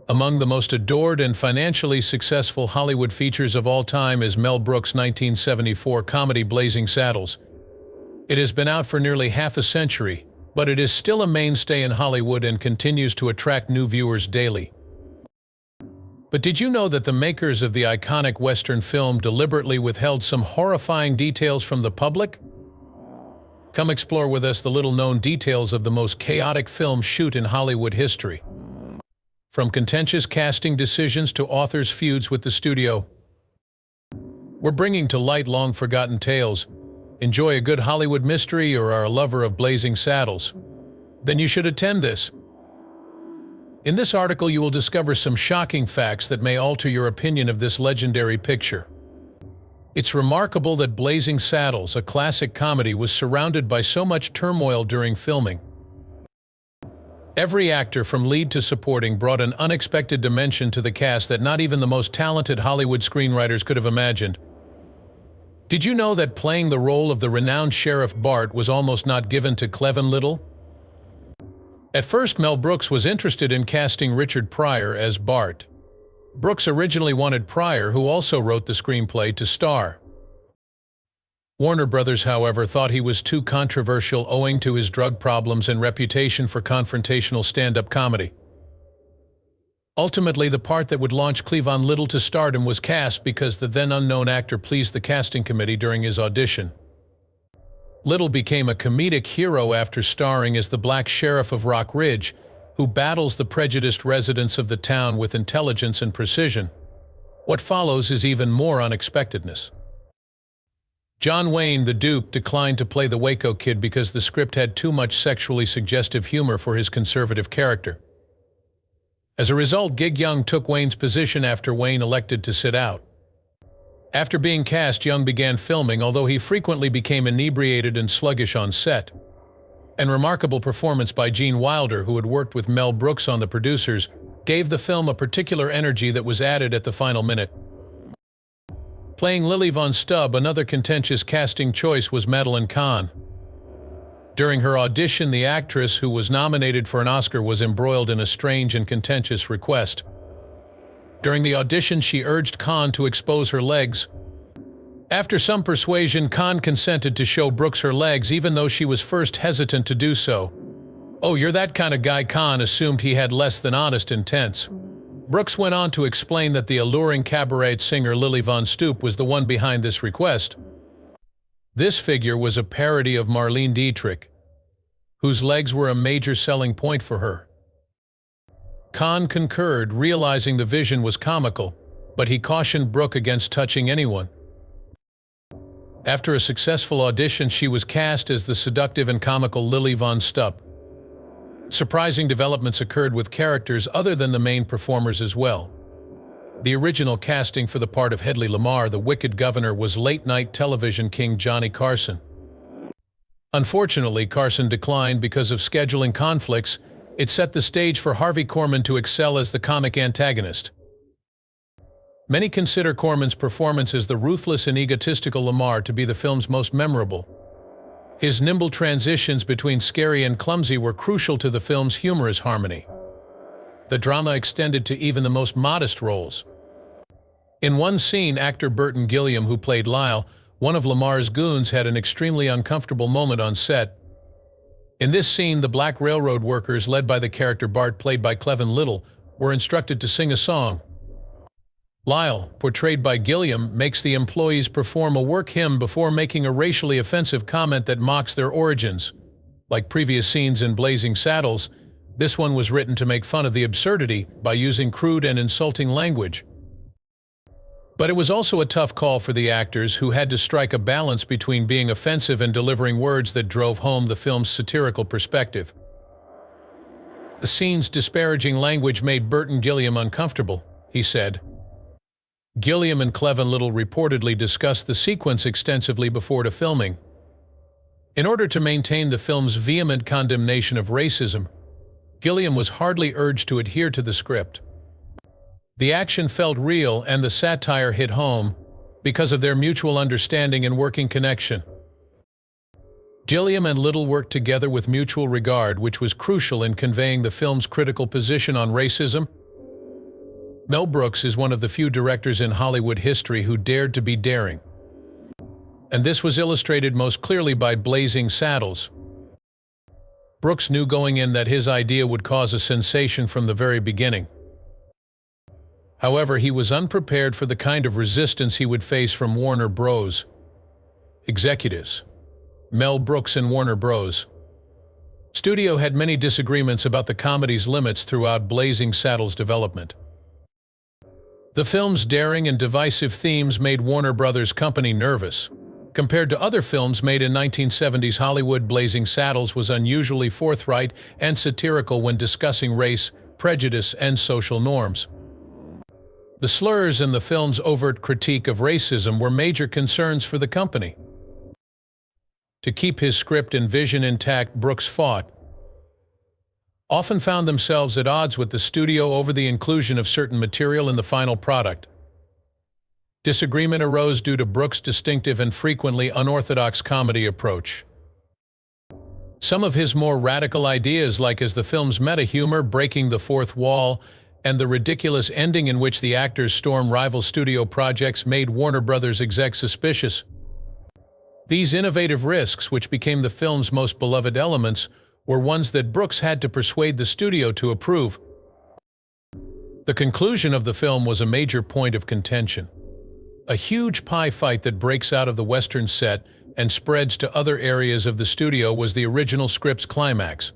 Among the most adored and financially successful Hollywood features of all time is Mel Brooks' 1974 comedy Blazing Saddles. It has been out for nearly half a century, but it is still a mainstay in Hollywood and continues to attract new viewers daily. But did you know that the makers of the iconic Western film deliberately withheld some horrifying details from the public? Come explore with us the little-known details of the most chaotic film shoot in Hollywood history. From contentious casting decisions to authors' feuds with the studio, we're bringing to light long-forgotten tales. Enjoy a good Hollywood mystery or are a lover of blazing saddles? Then you should attend this. In this article, you will discover some shocking facts that may alter your opinion of this legendary picture. It's remarkable that Blazing Saddles, a classic comedy, was surrounded by so much turmoil during filming. Every actor from lead to supporting brought an unexpected dimension to the cast that not even the most talented Hollywood screenwriters could have imagined. Did you know that playing the role of the renowned Sheriff Bart was almost not given to Clevin Little? At first, Mel Brooks was interested in casting Richard Pryor as Bart. Brooks originally wanted Pryor, who also wrote the screenplay, to star. Warner Brothers, however, thought he was too controversial owing to his drug problems and reputation for confrontational stand-up comedy. Ultimately, the part that would launch Clevin Little to stardom was cast because the then-unknown actor pleased the casting committee during his audition. Little became a comedic hero after starring as the Black Sheriff of Rock Ridge, who battles the prejudiced residents of the town with intelligence and precision. What follows is even more unexpectedness. John Wayne, the Duke, declined to play the Waco Kid because the script had too much sexually suggestive humor for his conservative character. As a result, Gig Young took Wayne's position after Wayne elected to sit out. After being cast, Young began filming, although he frequently became inebriated and sluggish on set. An remarkable performance by Gene Wilder, who had worked with Mel Brooks on The Producers, gave the film a particular energy that was added at the final minute. Playing Lily Von Stubb, another contentious casting choice was Madeline Kahn. During her audition, the actress, who was nominated for an Oscar, was embroiled in a strange and contentious request. During the audition, she urged Kahn to expose her legs. After some persuasion, Kahn consented to show Brooks her legs, even though she was first hesitant to do so. "Oh, you're that kind of guy," Kahn assumed he had less than honest intents. Brooks went on to explain that the alluring cabaret singer Lily Von Stoop was the one behind this request. This figure was a parody of Marlene Dietrich, whose legs were a major selling point for her. Kahn concurred, realizing the vision was comical, but he cautioned Brooke against touching anyone. After a successful audition, she was cast as the seductive and comical Lily Von Stoop. Surprising developments occurred with characters other than the main performers as well. The original casting for the part of Hedley Lamar, the Wicked Governor, was late-night television king Johnny Carson. Unfortunately, Carson declined because of scheduling conflicts. It set the stage for Harvey Korman to excel as the comic antagonist. Many consider Corman's performance as the ruthless and egotistical Lamar to be the film's most memorable. His nimble transitions between scary and clumsy were crucial to the film's humorous harmony. The drama extended to even the most modest roles. In one scene, actor Burton Gilliam, who played Lyle, one of Lamar's goons, had an extremely uncomfortable moment on set. In this scene, the black railroad workers, led by the character Bart, played by Clevin Little, were instructed to sing a song. Lyle, portrayed by Gilliam, makes the employees perform a work hymn before making a racially offensive comment that mocks their origins. Like previous scenes in Blazing Saddles, this one was written to make fun of the absurdity by using crude and insulting language. But it was also a tough call for the actors, who had to strike a balance between being offensive and delivering words that drove home the film's satirical perspective. The scene's disparaging language made Burton Gilliam uncomfortable, he said. Gilliam and Clevin Little reportedly discussed the sequence extensively before the filming. In order to maintain the film's vehement condemnation of racism, Gilliam was hardly urged to adhere to the script. The action felt real and the satire hit home because of their mutual understanding and working connection. Gilliam and Little worked together with mutual regard, which was crucial in conveying the film's critical position on racism. Mel Brooks is one of the few directors in Hollywood history who dared to be daring. And this was illustrated most clearly by Blazing Saddles. Brooks knew going in that his idea would cause a sensation from the very beginning. However, he was unprepared for the kind of resistance he would face from Warner Bros. executives. Mel Brooks and Warner Bros. Studio had many disagreements about the comedy's limits throughout Blazing Saddles' development. The film's daring and divisive themes made Warner Bros. Company nervous. Compared to other films made in 1970s Hollywood, Blazing Saddles was unusually forthright and satirical when discussing race, prejudice, and social norms. The slurs and the film's overt critique of racism were major concerns for the company. To keep his script and vision intact, Brooks often found themselves at odds with the studio over the inclusion of certain material in the final product. Disagreement arose due to Brooks' distinctive and frequently unorthodox comedy approach. Some of his more radical ideas, like as the film's meta-humor, breaking the fourth wall, and the ridiculous ending in which the actors storm rival studio projects, made Warner Bros. Execs suspicious. These innovative risks, which became the film's most beloved elements, were ones that Brooks had to persuade the studio to approve. The conclusion of the film was a major point of contention. A huge pie fight that breaks out of the Western set and spreads to other areas of the studio was the original script's climax.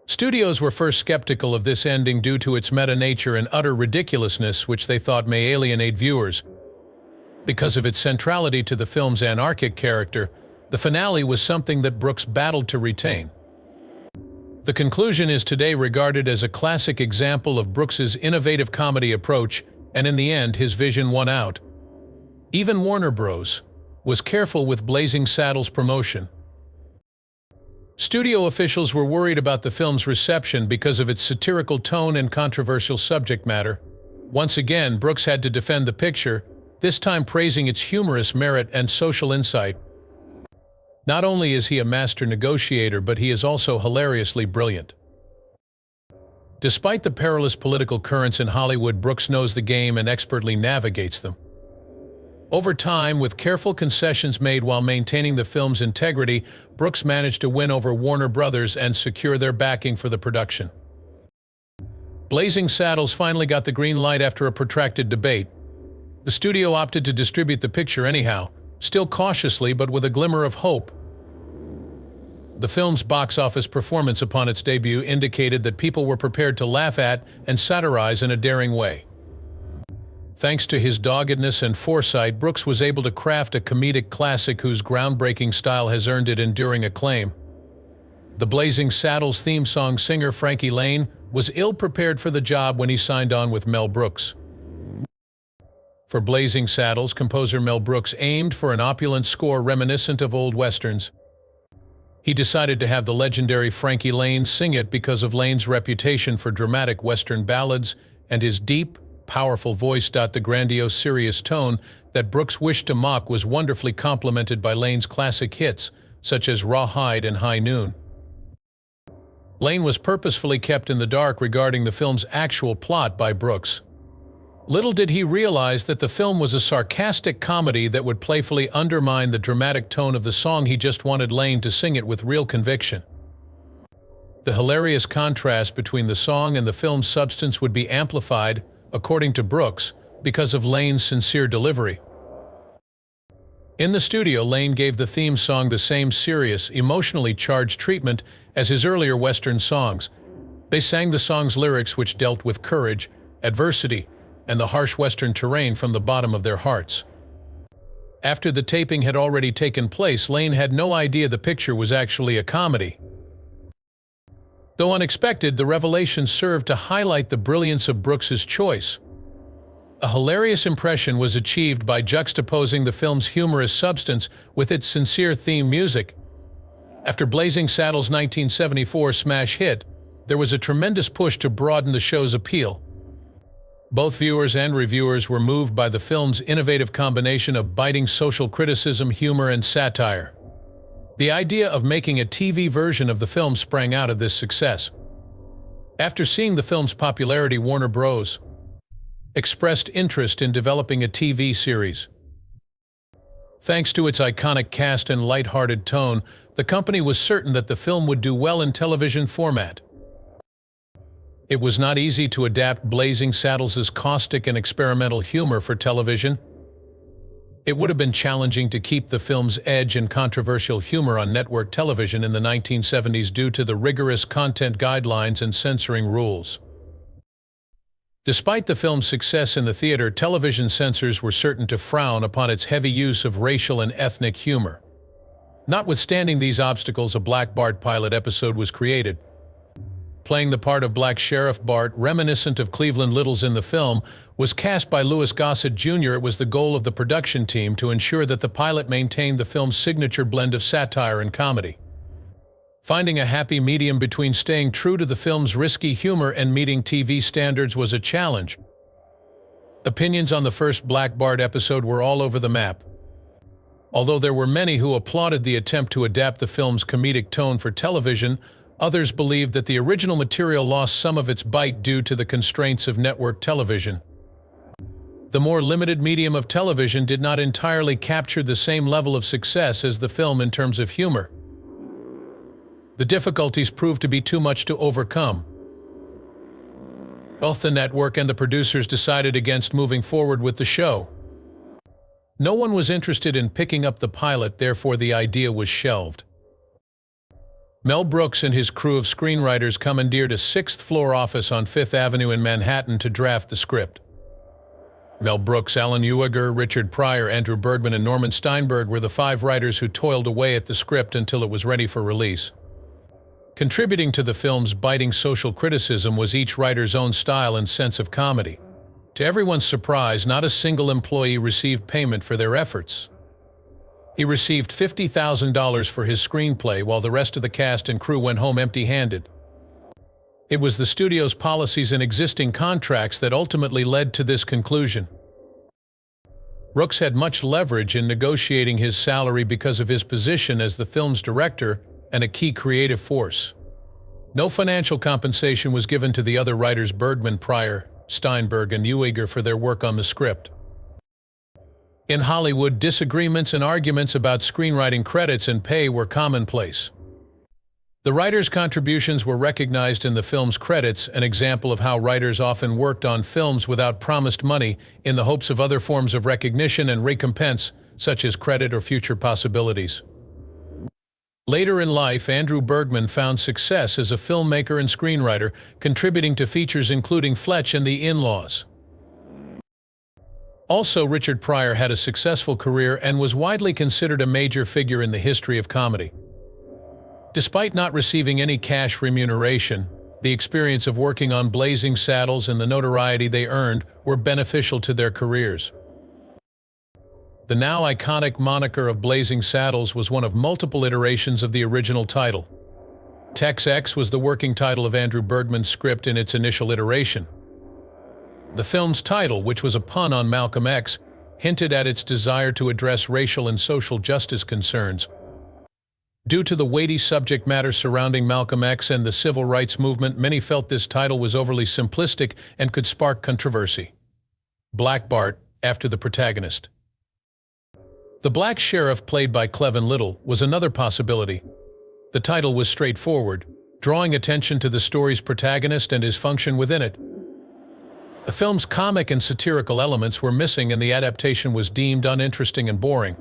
Studios were first skeptical of this ending due to its meta-nature and utter ridiculousness, which they thought may alienate viewers. Because of its centrality to the film's anarchic character, the finale was something that Brooks battled to retain. The conclusion is today regarded as a classic example of Brooks's innovative comedy approach, and in the end, his vision won out. Even Warner Bros. Was careful with Blazing Saddles' promotion. Studio officials were worried about the film's reception because of its satirical tone and controversial subject matter. Once again, Brooks had to defend the picture, this time praising its humorous merit and social insight. Not only is he a master negotiator, but he is also hilariously brilliant. Despite the perilous political currents in Hollywood, Brooks knows the game and expertly navigates them. Over time, with careful concessions made while maintaining the film's integrity, Brooks managed to win over Warner Bros. And secure their backing for the production. Blazing Saddles finally got the green light after a protracted debate. The studio opted to distribute the picture anyhow, still cautiously but with a glimmer of hope. The film's box office performance upon its debut indicated that people were prepared to laugh at and satirize in a daring way. Thanks to his doggedness and foresight, Brooks was able to craft a comedic classic whose groundbreaking style has earned it enduring acclaim. The Blazing Saddles theme song singer Frankie Laine was ill-prepared for the job when he signed on with Mel Brooks. For Blazing Saddles, composer Mel Brooks aimed for an opulent score reminiscent of old westerns. He decided to have the legendary Frankie Laine sing it because of Laine's reputation for dramatic western ballads and his deep, powerful voice. The grandiose, serious tone that Brooks wished to mock was wonderfully complemented by Laine's classic hits, such as Rawhide and High Noon. Laine was purposefully kept in the dark regarding the film's actual plot by Brooks. Little did he realize that the film was a sarcastic comedy that would playfully undermine the dramatic tone of the song. He just wanted Laine to sing it with real conviction. The hilarious contrast between the song and the film's substance would be amplified, according to Brooks, because of Laine's sincere delivery. In the studio, Laine gave the theme song the same serious, emotionally charged treatment as his earlier Western songs. They sang the song's lyrics, which dealt with courage, adversity, and the harsh Western terrain, from the bottom of their hearts. After the taping had already taken place, Laine had no idea the picture was actually a comedy. Though unexpected, the revelation served to highlight the brilliance of Brooks's choice. A hilarious impression was achieved by juxtaposing the film's humorous substance with its sincere theme music. After Blazing Saddles' 1974 smash hit, there was a tremendous push to broaden the show's appeal. Both viewers and reviewers were moved by the film's innovative combination of biting social criticism, humor, and satire. The idea of making a TV version of the film sprang out of this success. After seeing the film's popularity, Warner Bros. expressed interest in developing a TV series. Thanks to its iconic cast and light-hearted tone, the company was certain that the film would do well in television format. It was not easy to adapt Blazing Saddles' caustic and experimental humor for television. It would have been challenging to keep the film's edge and controversial humor on network television in the 1970s due to the rigorous content guidelines and censoring rules. Despite the film's success in the theater, television censors were certain to frown upon its heavy use of racial and ethnic humor. Notwithstanding these obstacles, a Black Bart pilot episode was created. Playing the part of Black Sheriff Bart, reminiscent of Cleveland Little's in the film, was cast by Louis Gossett Jr. It was the goal of the production team to ensure that the pilot maintained the film's signature blend of satire and comedy. Finding a happy medium between staying true to the film's risky humor and meeting TV standards was a challenge. Opinions on the first Black Bart episode were all over the map. Although there were many who applauded the attempt to adapt the film's comedic tone for television, others believed that the original material lost some of its bite due to the constraints of network television. The more limited medium of television did not entirely capture the same level of success as the film in terms of humor. The difficulties proved to be too much to overcome. Both the network and the producers decided against moving forward with the show. No one was interested in picking up the pilot, therefore the idea was shelved. Mel Brooks and his crew of screenwriters commandeered a sixth-floor office on Fifth Avenue in Manhattan to draft the script. Mel Brooks, Alan Ewing, Richard Pryor, Andrew Bergman, and Norman Steinberg were the 5 writers who toiled away at the script until it was ready for release. Contributing to the film's biting social criticism was each writer's own style and sense of comedy. To everyone's surprise, not a single employee received payment for their efforts. He received $50,000 for his screenplay, while the rest of the cast and crew went home empty-handed. It was the studio's policies and existing contracts that ultimately led to this conclusion. Brooks had much leverage in negotiating his salary because of his position as the film's director and a key creative force. No financial compensation was given to the other writers Bergman, Pryor, Steinberg, and Ewing for their work on the script. In Hollywood, disagreements and arguments about screenwriting credits and pay were commonplace. The writers' contributions were recognized in the film's credits, an example of how writers often worked on films without promised money in the hopes of other forms of recognition and recompense, such as credit or future possibilities. Later in life, Andrew Bergman found success as a filmmaker and screenwriter, contributing to features including Fletch and the In-Laws. Also, Richard Pryor had a successful career and was widely considered a major figure in the history of comedy. Despite not receiving any cash remuneration, the experience of working on Blazing Saddles and the notoriety they earned were beneficial to their careers. The now iconic moniker of Blazing Saddles was one of multiple iterations of the original title. Tex X was the working title of Andrew Bergman's script in its initial iteration. The film's title, which was a pun on Malcolm X, hinted at its desire to address racial and social justice concerns. Due to the weighty subject matter surrounding Malcolm X and the civil rights movement, many felt this title was overly simplistic and could spark controversy. Black Bart, after the protagonist. The Black Sheriff, played by Cleveland Little, was another possibility. The title was straightforward, drawing attention to the story's protagonist and his function within it. The film's comic and satirical elements were missing, and the adaptation was deemed uninteresting and boring.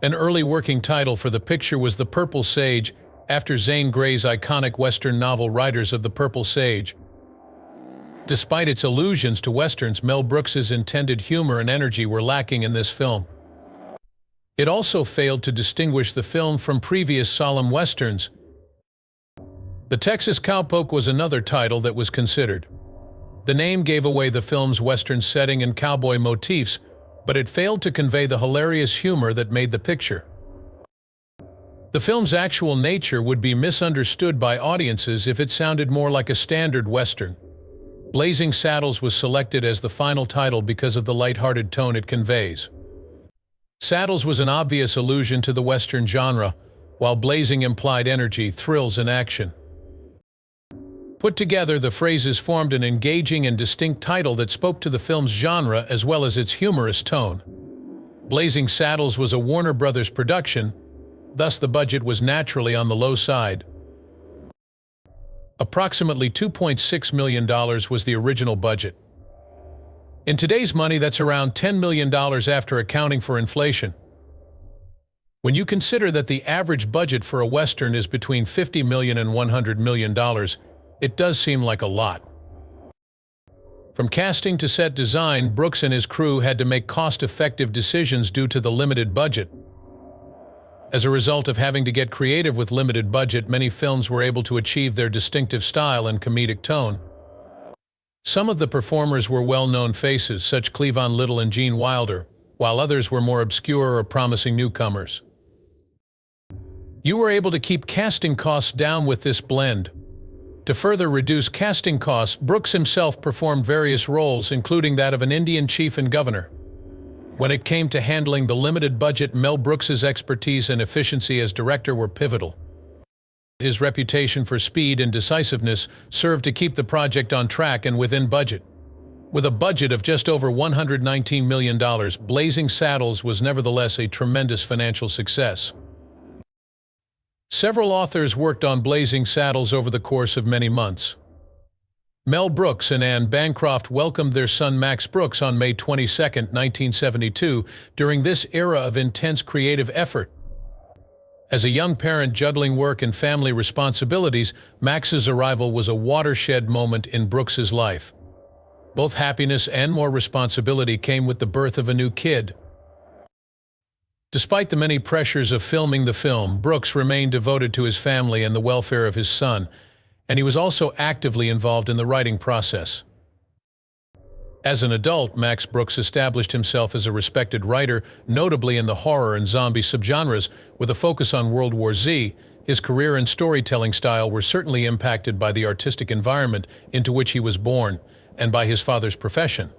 An early working title for the picture was The Purple Sage, after Zane Grey's iconic Western novel Riders of the Purple Sage. Despite its allusions to Westerns, Mel Brooks's intended humor and energy were lacking in this film. It also failed to distinguish the film from previous solemn Westerns. The Texas Cowpoke was another title that was considered. The name gave away the film's Western setting and cowboy motifs, but it failed to convey the hilarious humor that made the picture. The film's actual nature would be misunderstood by audiences if it sounded more like a standard Western. Blazing Saddles was selected as the final title because of the lighthearted tone it conveys. Saddles was an obvious allusion to the Western genre, while Blazing implied energy, thrills, and action. Put together, the phrases formed an engaging and distinct title that spoke to the film's genre as well as its humorous tone. Blazing Saddles was a Warner Brothers production, thus the budget was naturally on the low side. Approximately $2.6 million was the original budget. In today's money, that's around $10 million after accounting for inflation. When you consider that the average budget for a Western is between $50 million and $100 million, it does seem like a lot. From casting to set design, Brooks and his crew had to make cost-effective decisions due to the limited budget. As a result of having to get creative with limited budget, many films were able to achieve their distinctive style and comedic tone. Some of the performers were well-known faces, such Cleavon Little and Gene Wilder, while others were more obscure or promising newcomers. You were able to keep casting costs down with this blend. To further reduce casting costs, Brooks himself performed various roles, including that of an Indian chief and governor. When it came to handling the limited budget, Mel Brooks's expertise and efficiency as director were pivotal. His reputation for speed and decisiveness served to keep the project on track and within budget. With a budget of just over $119 million, Blazing Saddles was nevertheless a tremendous financial success. Several authors worked on Blazing Saddles over the course of many months. Mel Brooks and Anne Bancroft welcomed their son Max Brooks on May 22, 1972, during this era of intense creative effort. As a young parent juggling work and family responsibilities, Max's arrival was a watershed moment in Brooks's life. Both happiness and more responsibility came with the birth of a new kid. Despite the many pressures of filming the film, Brooks remained devoted to his family and the welfare of his son, and he was also actively involved in the writing process. As an adult, Max Brooks established himself as a respected writer, notably in the horror and zombie subgenres, with a focus on World War Z. His career and storytelling style were certainly impacted by the artistic environment into which he was born, and by his father's profession.